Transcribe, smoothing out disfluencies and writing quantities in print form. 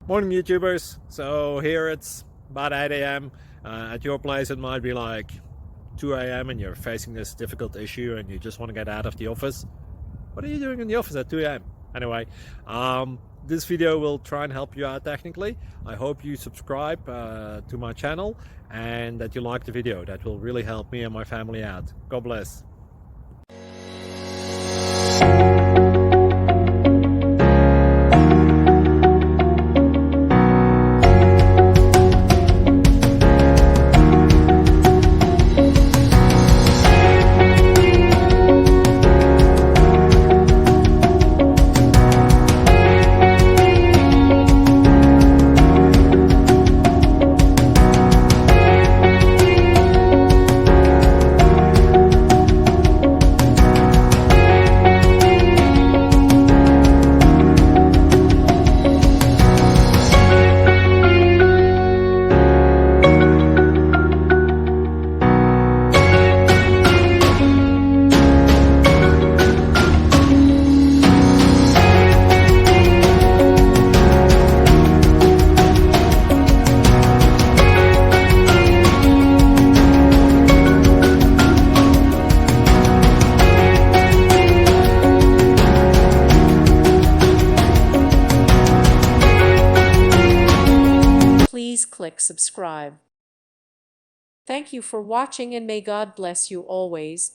Morning YouTubers. So here it's about 8 a.m. At your place it might be like 2 a.m. and you're facing this difficult issue and you just want to get out of the office. What are you doing in the office at 2 a.m.? Anyway, this video will try and help you out technically. I hope you subscribe to my channel and that you like the video. That will really help me and my family out. God bless. Please click subscribe. Thank you for watching and may God bless you always.